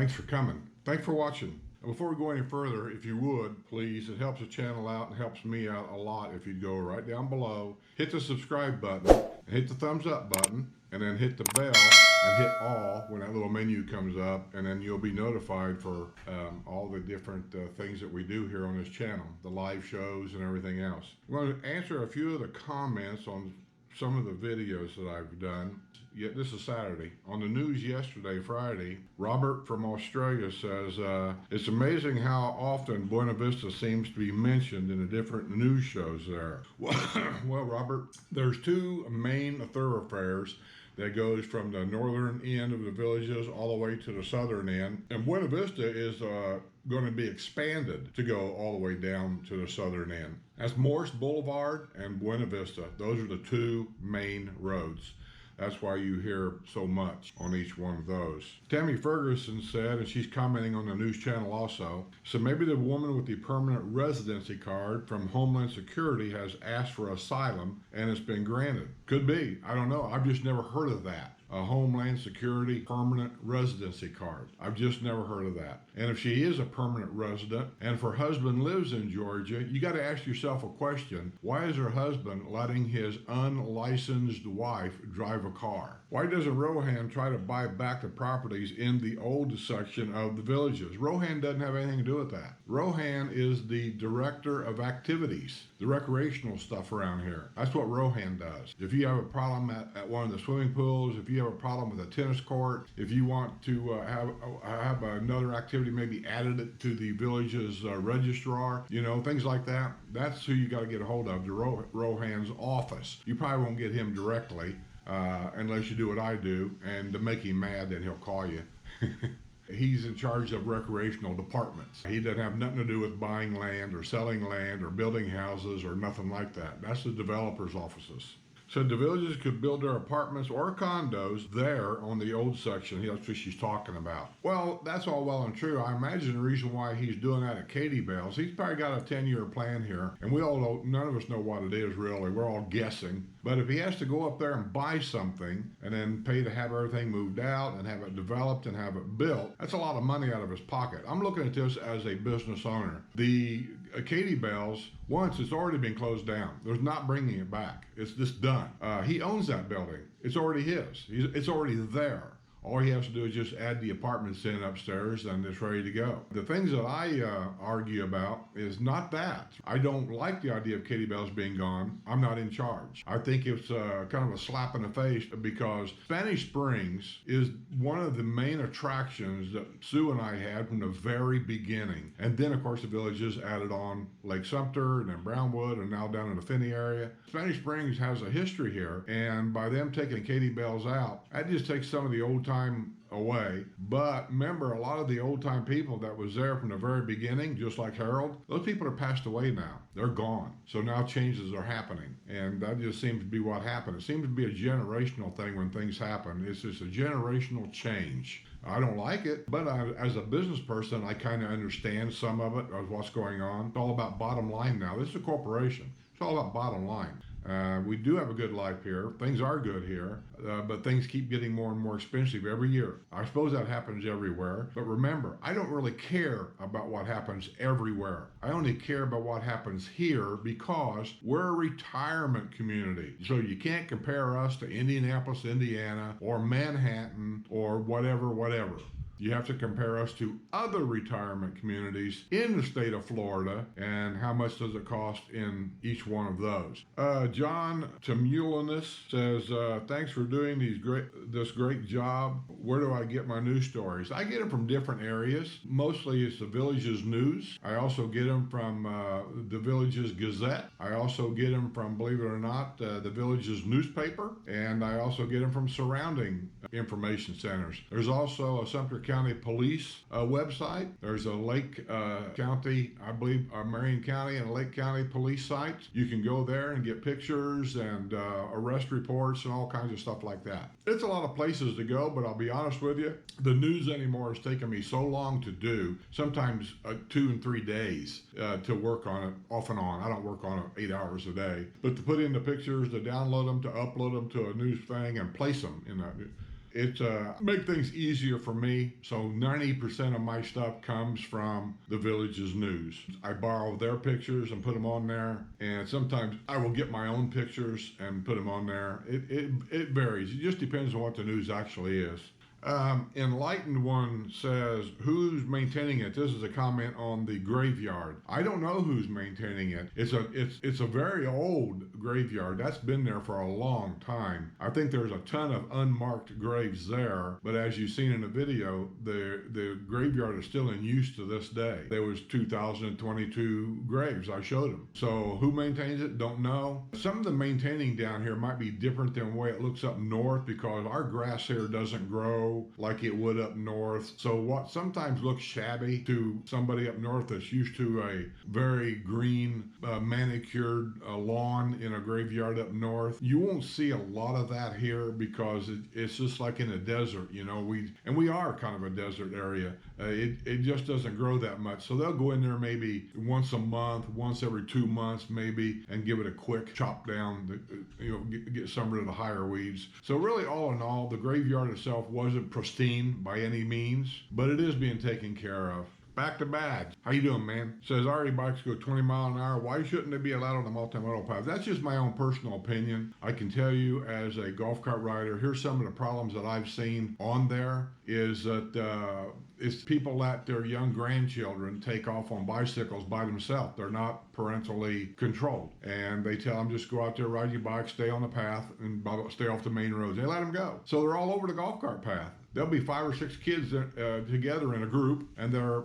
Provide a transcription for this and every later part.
Thanks for coming. Thanks for watching. And before we go any further, if you would, please, it helps the channel out and helps me out a lot if you'd go right down below, hit the subscribe button, and hit the thumbs up button, and then hit the bell and hit all when that little menu comes up, and then you'll be notified for all the different things that we do here on this channel, the live shows and everything else. I'm going to answer a few of the comments on some of the videos that I've done. Yet this is Saturday. On the news yesterday, Friday, Robert from Australia says, it's amazing how often Buena Vista seems to be mentioned in the different news shows there. Well, Robert, there's two main thoroughfares that goes from the northern end of the villages all the way to the southern end. And Buena Vista is going to be expanded to go all the way down to the southern end. That's Morris Boulevard and Buena Vista. Those are the two main roads. That's why you hear so much on each one of those. Tammy Ferguson said, and she's commenting on the news channel also, so maybe the woman with the permanent residency card from Homeland Security has asked for asylum and it's been granted. Could be. I don't know. I've just never heard of that. A Homeland Security permanent residency card. I've just never heard of that. And if she is a permanent resident and if her husband lives in Georgia, you got to ask yourself a question. Why is her husband letting his unlicensed wife drive a car? Why doesn't Rohan try to buy back the properties in the old section of the villages? Rohan doesn't have anything to do with that. Rohan is the director of activities, the recreational stuff around here. That's what Rohan does. If you have a problem at one of the swimming pools, if you have a problem with a tennis court, if you want to have another activity maybe added to the village's registrar, you know, things like that, that's who you got to get a hold of, the Rohan's office. You probably won't get him directly unless you do what I do, and to make him mad, then he'll call you. He's in charge of recreational departments. He doesn't have nothing to do with buying land or selling land or building houses or nothing like that. That's the developer's offices. So the villages could build their apartments or condos there on the old section. That's what she's talking about. Well, that's all well and true. I imagine the reason why he's doing that at Katie Bell's, he's probably got a 10-year plan here. And we all know, none of us know what it is really. We're all guessing. But if he has to go up there and buy something and then pay to have everything moved out and have it developed and have it built, that's a lot of money out of his pocket. I'm looking at this as a business owner. The Katie Bell's, once it's already been closed down. There's not bringing it back. It's just done. He owns that building. It's already his. It's already there. All he has to do is just add the apartments in upstairs and it's ready to go. The things that I argue about is not that. I don't like the idea of Katie Bell's being gone. I'm not in charge. I think it's kind of a slap in the face because Spanish Springs is one of the main attractions that Sue and I had from the very beginning. And then, of course, the villages added on Lake Sumter and then Brownwood and now down in the Finney area. Spanish Springs has a history here, and by them taking Katie Bell's out, that just takes some of the old time away. But remember, a lot of the old time people that was there from the very beginning, just like Harold, those people are passed away now. They're gone. So now changes are happening. And that just seems to be what happened. It seems to be a generational thing when things happen. It's just a generational change. I don't like it, but as a business person, I kind of understand some of it, of what's going on. It's all about bottom line now. This is a corporation. It's all about bottom line. We do have a good life here. Things are good here, but things keep getting more and more expensive every year. I suppose that happens everywhere. But remember, I don't really care about what happens everywhere. I only care about what happens here because we're a retirement community. So you can't compare us to Indianapolis, Indiana, or Manhattan, or whatever. You have to compare us to other retirement communities in the state of Florida, and how much does it cost in each one of those. John Temulinus says, thanks for doing this great job. Where do I get my news stories? I get them from different areas. Mostly it's the Village's News. I also get them from the Village's Gazette. I also get them from, believe it or not, the Village's newspaper. And I also get them from surrounding information centers. There's also a Sumter County Police website. There's a Lake County, I believe, Marion County and Lake County police sites. You can go there and get pictures and arrest reports and all kinds of stuff like that. It's a lot of places to go, but I'll be honest with you, the news anymore has taken me so long to do, sometimes 2 and 3 days to work on it off and on. I don't work on it 8 hours a day, but to put in the pictures, to download them, to upload them to a news thing and place them in that. It make things easier for me. So 90% of my stuff comes from the village's news. I borrow their pictures and put them on there, and sometimes I will get my own pictures and put them on there. It varies. It just depends on what the news actually is. Enlightened One says, who's maintaining it? This is a comment on the graveyard. I don't know who's maintaining it. It's a very old graveyard. That's been there for a long time. I think there's a ton of unmarked graves there, but as you've seen in the video, the graveyard is still in use to this day. There was 2022 graves. I showed them. So who maintains it? Don't know. Some of the maintaining down here might be different than the way it looks up north, because our grass here doesn't grow like it would up north. So what sometimes looks shabby to somebody up north that's used to a very green, manicured lawn in a graveyard up north, you won't see a lot of that here, because it's just like in a desert, you know. We are kind of a desert area. It just doesn't grow that much. So they'll go in there maybe once a month, once every 2 months maybe, and give it a quick chop down, get some rid of the higher weeds. So really, all in all, the graveyard itself wasn't pristine by any means, but it is being taken care of. Back to Bags. How you doing, man? Says RV bikes go 20 miles an hour. Why shouldn't they be allowed on the multimodal path? That's just my own personal opinion. I can tell you, as a golf cart rider, here's some of the problems that I've seen on there. Is that it's people let their young grandchildren take off on bicycles by themselves. They're not parentally controlled, and they tell them, just go out there, ride your bike, stay on the path, and stay off the main roads. They let them go. So they're all over the golf cart path. There'll be 5 or 6 kids together in a group, and they're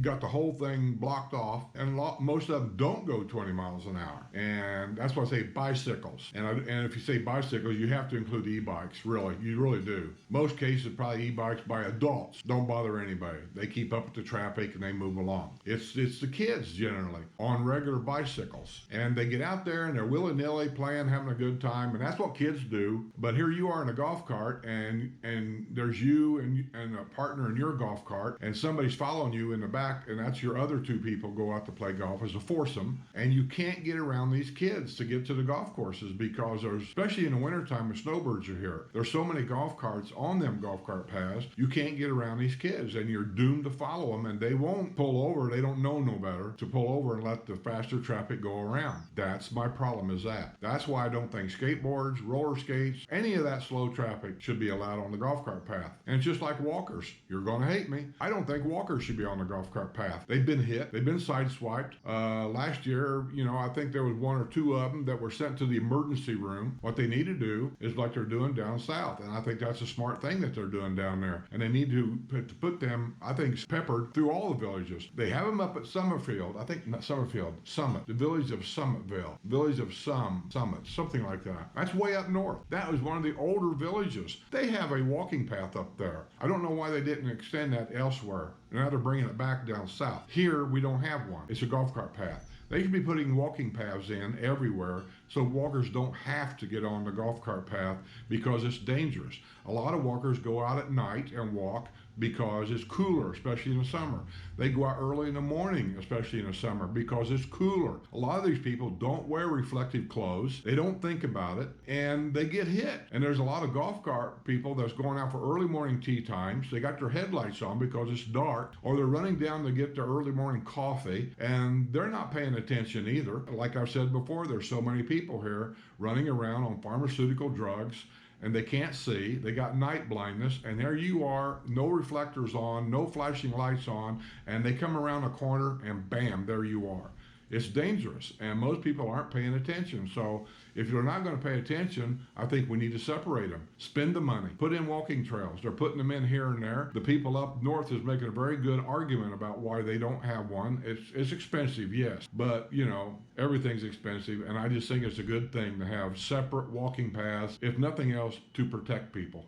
got the whole thing blocked off, and most of them don't go 20 miles an hour. And that's why I say bicycles. And if you say bicycles, you have to include e-bikes. Really, you really do. Most cases, probably e-bikes by adults. Don't bother anybody. They keep up with the traffic and they move along. It's the kids generally on regular bicycles, and they get out there and they're willy-nilly playing, having a good time, and that's what kids do. But here you are in a golf cart, and there's you and a partner in your golf cart, and somebody's following you in the back, and that's your other 2 people go out to play golf as a foursome, and you can't get around these kids to get to the golf courses, because there's, especially in the wintertime when snowbirds are here, there's so many golf carts on them golf cart paths, you can't get around these kids, and you're doomed to follow them, and they won't pull over. They don't know no better to pull over and let the faster traffic go around. That's my problem, is that. That's why I don't think skateboards, roller skates, any of that slow traffic should be allowed on the golf cart path. And it's just like walkers. You're going to hate me. I don't think walkers should be on the golf cart path. They've been hit. They've been sideswiped. Last year, I think there was 1 or 2 of them that were sent to the emergency room. What they need to do is like they're doing down south. And I think that's a smart thing that they're doing down there. And they need to put them, I think, peppered through all the villages. They have them up at Summerfield. I think not Summerfield, Summit. The village of Summitville. Village of Summit. Something like that. That's way up north. That was one of the older villages. They have a walking path up there. I don't know why they didn't extend that elsewhere. Now they're bringing it back down south. Here, we don't have one. It's a golf cart path. They should be putting walking paths in everywhere so walkers don't have to get on the golf cart path, because it's dangerous. A lot of walkers go out at night and walk because it's cooler, especially in the summer. They go out early in the morning, especially in the summer, because it's cooler. A lot of these people don't wear reflective clothes. They don't think about it, and they get hit. And there's a lot of golf cart people that's going out for early morning tee times. They got their headlights on because it's dark, or they're running down to get their early morning coffee, and they're not paying attention either. Like I've said before, there's so many people here running around on pharmaceutical drugs, and they can't see. They got night blindness, and there you are, no reflectors on, no flashing lights on, and they come around a corner and bam, there you are. It's dangerous, and most people aren't paying attention. So if you're not going to pay attention, I think we need to separate them. Spend the money. Put in walking trails. They're putting them in here and there. The people up north is making a very good argument about why they don't have one. It's expensive, yes, but everything's expensive, and I just think it's a good thing to have separate walking paths, if nothing else, to protect people.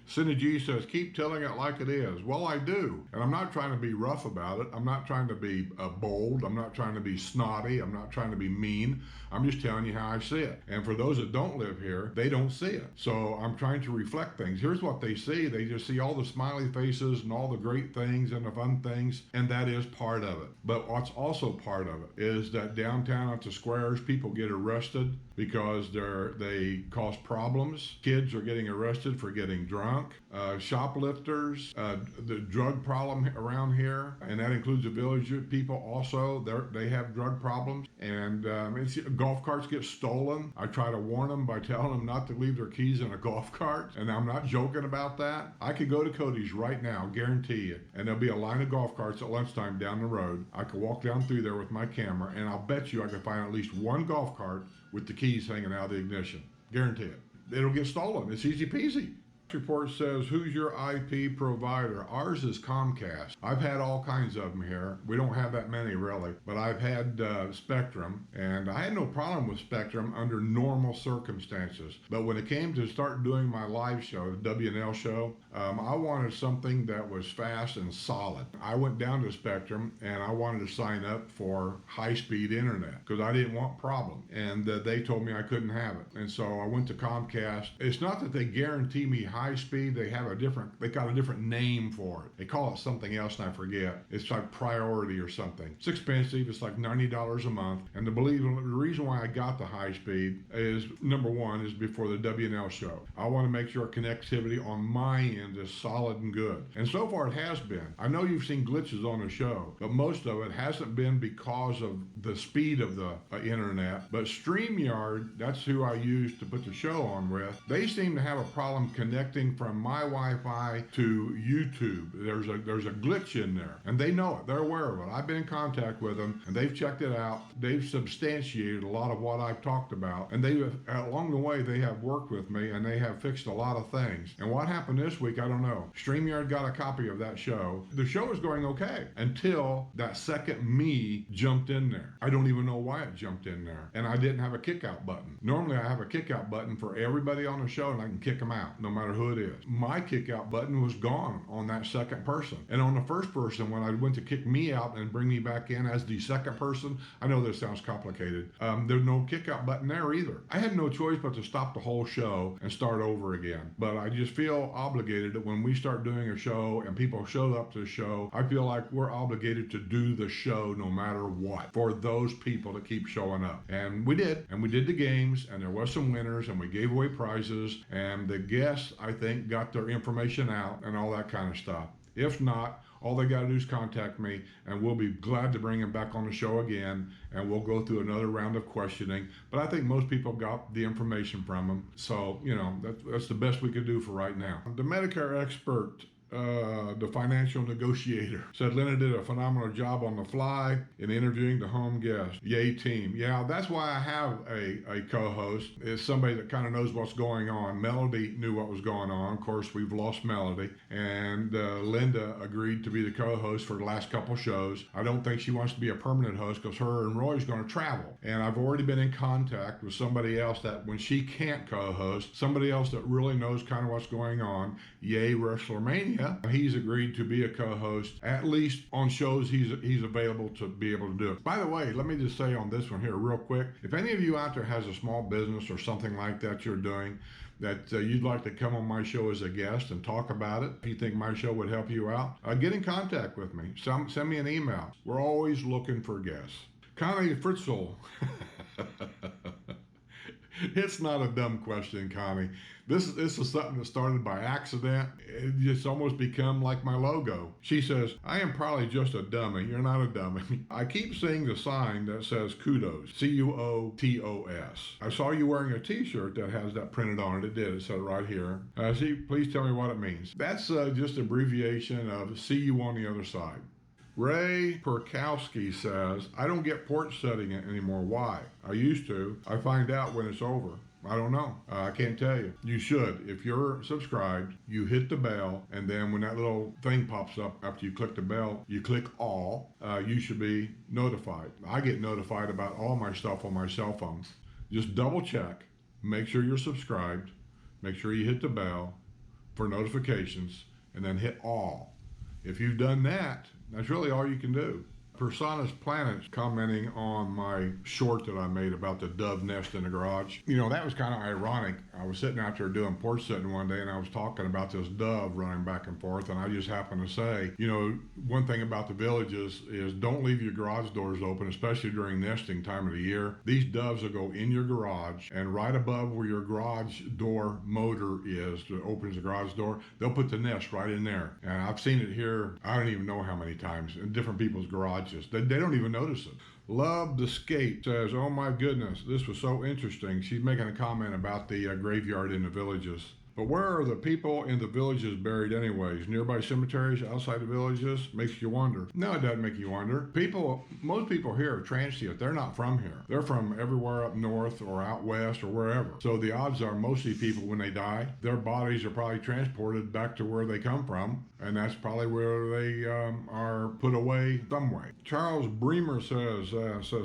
Cindy G says, keep telling it like it is. Well, I do. And I'm not trying to be rough about it. I'm not trying to be bold. I'm not trying to be snotty. I'm not trying to be mean. I'm just telling you how I see it. And for those that don't live here, they don't see it. So I'm trying to reflect things. Here's what they see. They just see all the smiley faces and all the great things and the fun things. And that is part of it. But what's also part of it is that downtown at the squares, people get arrested because they cause problems. Kids are getting arrested for getting drunk. drunk, shoplifters, the drug problem around here, and that includes the village people also. They have drug problems, and golf carts get stolen. I try to warn them by telling them not to leave their keys in a golf cart, and I'm not joking about that. I could go to Cody's right now, guarantee you, and there'll be a line of golf carts at lunchtime down the road. I could walk down through there with my camera, and I'll bet you I could find at least one golf cart with the keys hanging out of the ignition. Guarantee it. It'll get stolen. It's easy peasy. Report says, who's your IP provider? Ours is Comcast. I've had all kinds of them here. We don't have that many really, but I've had Spectrum, and I had no problem with Spectrum under normal circumstances. But when it came to start doing my live show, the WNL show, I wanted something that was fast and solid. I went down to Spectrum and I wanted to sign up for high-speed internet because I didn't want problems, and they told me I couldn't have it. And so I went to Comcast. It's not that they guarantee me high speed. They got a different name for it. They call it something else and I forget. It's like priority or something. It's expensive. It's like $90 a month. And the reason why I got the high speed is, number one, is before the WNL show. I want to make sure connectivity on my end is solid and good. And so far it has been. I know you've seen glitches on the show, but most of it hasn't been because of the speed of the internet. But StreamYard, that's who I use to put the show on with, they seem to have a problem connecting from my Wi-Fi to YouTube. There's a glitch in there, and they know it. They're aware of it. I've been in contact with them, and they've checked it out. They've substantiated a lot of what I've talked about, and along the way they have worked with me, and they have fixed a lot of things. And what happened this week, I don't know. StreamYard got a copy of that show. The show was going okay until that second me jumped in there. I don't even know why it jumped in there, and I didn't have a kick out button. Normally I have a kick out button for everybody on the show, and I can kick them out no matter who it is. My kick out button was gone on that second person. And on the first person, when I went to kick me out and bring me back in as the second person, I know this sounds complicated. There's no kick out button there either. I had no choice but to stop the whole show and start over again. But I just feel obligated that when we start doing a show and people show up to the show, I feel like we're obligated to do the show no matter what for those people that keep showing up. And we did. And we did the games, and there was some winners, and we gave away prizes, and the guests, I think, got their information out and all that kind of stuff. If not, all they got to do is contact me, and we'll be glad to bring them back on the show again, and we'll go through another round of questioning. But I think most people got the information from them, so that's the best we could do for right now. The Medicare expert, the financial negotiator, said Linda did a phenomenal job on the fly in interviewing the home guest. Yay team. Yeah, that's why I have a co-host. It's somebody that kind of knows what's going on. Melody knew what was going on. Of course, we've lost Melody, and Linda agreed to be the co-host for the last couple shows. I don't think she wants to be a permanent host because her and Roy's going to travel, and I've already been in contact with somebody else that when she can't co-host, somebody else that really knows kind of what's going on. Yay WrestleMania. He's agreed to be a co-host, at least on shows he's available to be able to do it. By the way, let me just say on this one here real quick, if any of you out there has a small business or something like that you're doing that you'd like to come on my show as a guest and talk about it, if you think my show would help you out, get in contact with me. Send me an email. We're always looking for guests. Connie Fritzl. It's not a dumb question, Connie. This is something that started by accident. It just almost become like my logo. She says, I am probably just a dummy. You're not a dummy. I keep seeing the sign that says kudos, Cuotos. I saw you wearing a t-shirt that has that printed on it. It did. It said right here. Please tell me what it means. That's just an abbreviation of see you on the other side. Ray Perkowski says, I don't get porch setting it anymore. Why? I used to. I find out when it's over. I don't know. I can't tell you. You should. If you're subscribed, you hit the bell, and then when that little thing pops up after you click the bell, you click all. You should be notified. I get notified about all my stuff on my cell phone. Just double check. Make sure you're subscribed. Make sure you hit the bell for notifications, and then hit all. If you've done that, that's really all you can do. Persana's Planet's commenting on my short that I made about the dove nest in the garage. You know, that was kind of ironic. I was sitting out there doing porch sitting one day and I was talking about this dove running back and forth, and I just happened to say, you know, one thing about the villages is don't leave your garage doors open, especially during nesting time of the year. These doves will go in your garage, and right above where your garage door motor is that opens the garage door, they'll put the nest right in there. And I've seen it here, I don't even know how many times, in different people's garages. They don't even notice it. Love the Skate says, oh my goodness, this was so interesting. She's making a comment about the graveyard in the villages. But where are the people in the villages buried anyways? Nearby cemeteries outside the villages? Makes you wonder. No, it doesn't make you wonder. Most people here are transient. They're not from here. They're from everywhere up north or out west or wherever. So the odds are mostly people, when they die, their bodies are probably transported back to where they come from, and that's probably where they are put away some way. Charles Bremer says,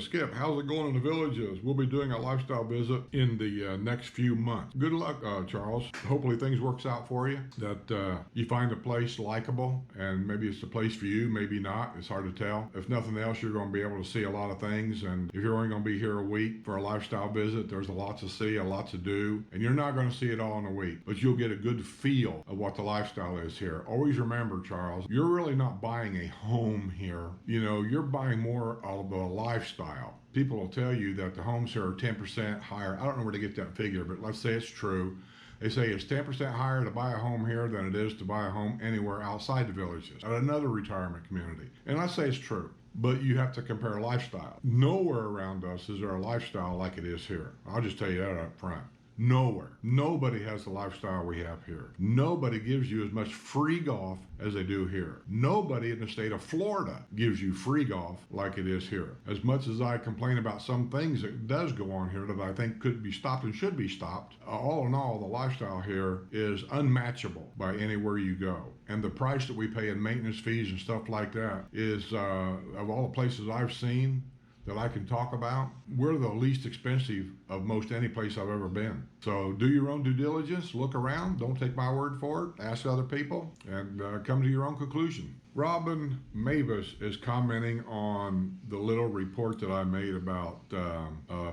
Skip, how's it going in the villages? We'll be doing a lifestyle visit in the next few months. Good luck, Charles. Hopefully things works out for you, that you find a place likable, and maybe it's the place for you, maybe not. It's hard to tell. If nothing else, you're going to be able to see a lot of things, and if you're only going to be here a week for a lifestyle visit, there's a lot to see, a lot to do, and you're not going to see it all in a week, but you'll get a good feel of what the lifestyle is here. Always remember, Charles, you're really not buying a home here. You know, you're buying more of a lifestyle. People will tell you that the homes here are 10% higher. I don't know where to get that figure, but let's say it's true. They say it's 10% higher to buy a home here than it is to buy a home anywhere outside the villages, at another retirement community. And let's say it's true, but you have to compare lifestyle. Nowhere around us is there a lifestyle like it is here. I'll just tell you that up front. Nowhere. Nobody has the lifestyle we have here. Nobody gives you as much free golf as they do here. Nobody in the state of Florida gives you free golf like it is here. As much as I complain about some things that does go on here that I think could be stopped and should be stopped, all in all, the lifestyle here is unmatchable by anywhere you go. And the price that we pay in maintenance fees and stuff like that is, of all the places I've seen that I can talk about, we're the least expensive of most any place I've ever been. So do your own due diligence, look around, don't take my word for it, ask other people, and come to your own conclusion. Robin Mavis is commenting on the little report that I made about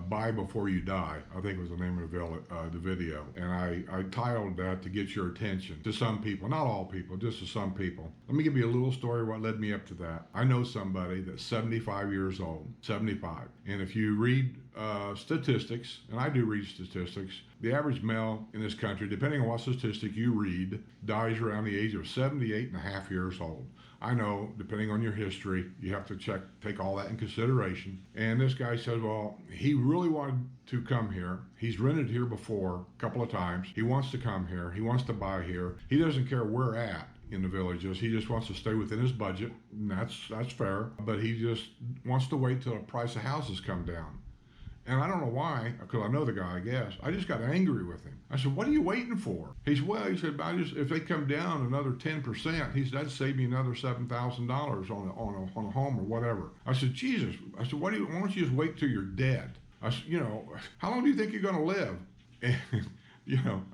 Buy Before You Die, I think was the name of the video. And I titled that to get your attention to some people, not all people, just to some people. Let me give you a little story what led me up to that. I know somebody that's 75 years old, 75. And if you read statistics, and I do read statistics, the average male in this country, depending on what statistic you read, dies around the age of 78 and a half years old. I know, depending on your history, you have to take all that in consideration. And this guy said, well, he really wanted to come here. He's rented here before a couple of times. He wants to come here. He wants to buy here. He doesn't care where at in the villages. He just wants to stay within his budget, and that's fair. But he just wants to wait till the price of houses come down. And I don't know why, because I know the guy, I guess. I just got angry with him. I said, what are you waiting for? He said, if they come down another 10%, that'd save me another $7,000 on a home or whatever. I said, Jesus. I said, why don't you just wait till you're dead? I said, how long do you think you're going to live? And,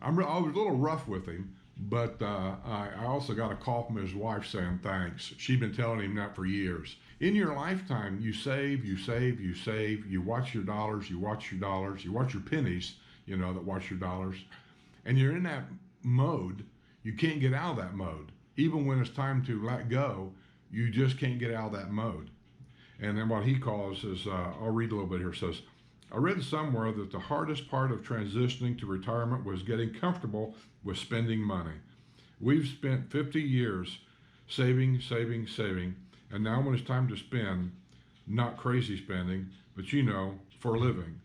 I was a little rough with him. But I also got a call from his wife saying thanks. She'd been telling him that for years. In your lifetime, you save, you save, you save, you watch your dollars, you watch your dollars, you watch your pennies, that watch your dollars. And you're in that mode. You can't get out of that mode. Even when it's time to let go, you just can't get out of that mode. And then what he calls is, I'll read a little bit here, it says, I read somewhere that the hardest part of transitioning to retirement was getting comfortable with spending money. We've spent 50 years saving, saving, saving, and now when it's time to spend, not crazy spending, but for a living.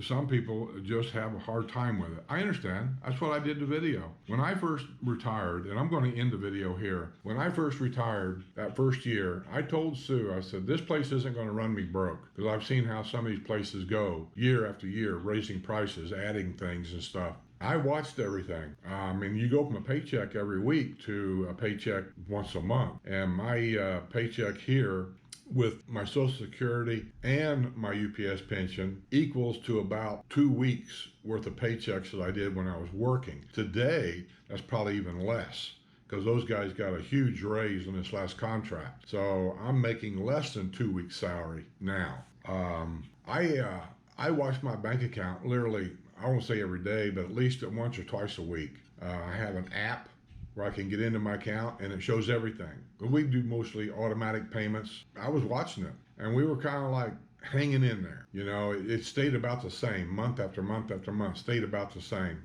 Some people just have a hard time with it. I understand. That's what I did the video. When I first retired, and I'm going to end the video here. When I first retired that first year, I told Sue, I said, this place isn't going to run me broke, because I've seen how some of these places go year after year, raising prices, adding things and stuff. I watched everything. You go from a paycheck every week to a paycheck once a month. And my paycheck here with my Social Security and my UPS pension equals to about 2 weeks worth of paychecks that I did when I was working. Today, that's probably even less. because those guys got a huge raise in this last contract. So I'm making less than 2 weeks' salary now. I watch my bank account literally, I won't say every day, but at least once or twice a week. I have an app where I can get into my account and it shows everything. We do mostly automatic payments. I was watching it and we were kind of like hanging in there. You know, it stayed about the same month after month after month, stayed about the same.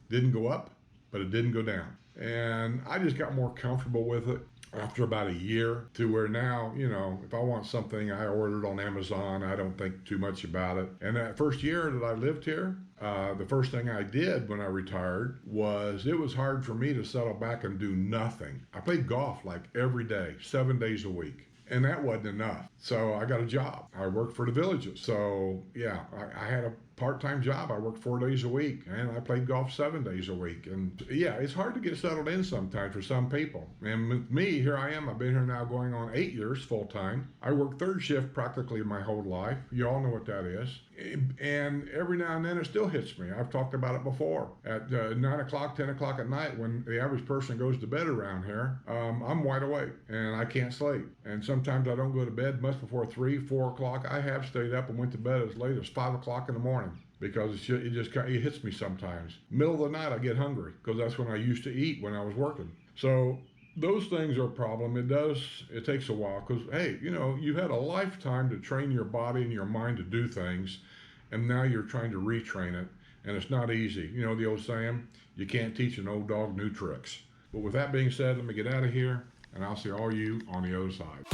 Didn't go up, but it didn't go down. And I just got more comfortable with it after about a year, to where now, you know, if I want something, I order it on Amazon. I don't think too much about it. And that first year that I lived here, the first thing I did when I retired was, it was hard for me to settle back and do nothing. I played golf like every day, 7 days a week. And that wasn't enough. So I got a job. I worked for the Villages. So yeah, I had a part-time job. I worked 4 days a week and I played golf 7 days a week. And yeah, it's hard to get settled in sometimes for some people. And with me, here I am. I've been here now going on 8 years full-time. I work third shift practically my whole life. You all know what that is. And every now and then it still hits me. I've talked about it before. At 9 o'clock, 10 o'clock at night, when the average person goes to bed around here, I'm wide awake and I can't sleep. And sometimes I don't go to bed much before 3, 4 o'clock. I have stayed up and went to bed as late as 5 o'clock in the morning, because it hits me sometimes. Middle of the night, I get hungry, because that's when I used to eat when I was working. So those things are a problem. It takes a while, because, hey, you know, you've had a lifetime to train your body and your mind to do things, and now you're trying to retrain it, and it's not easy. You know the old saying, you can't teach an old dog new tricks. But with that being said, let me get out of here, and I'll see all you on the other side.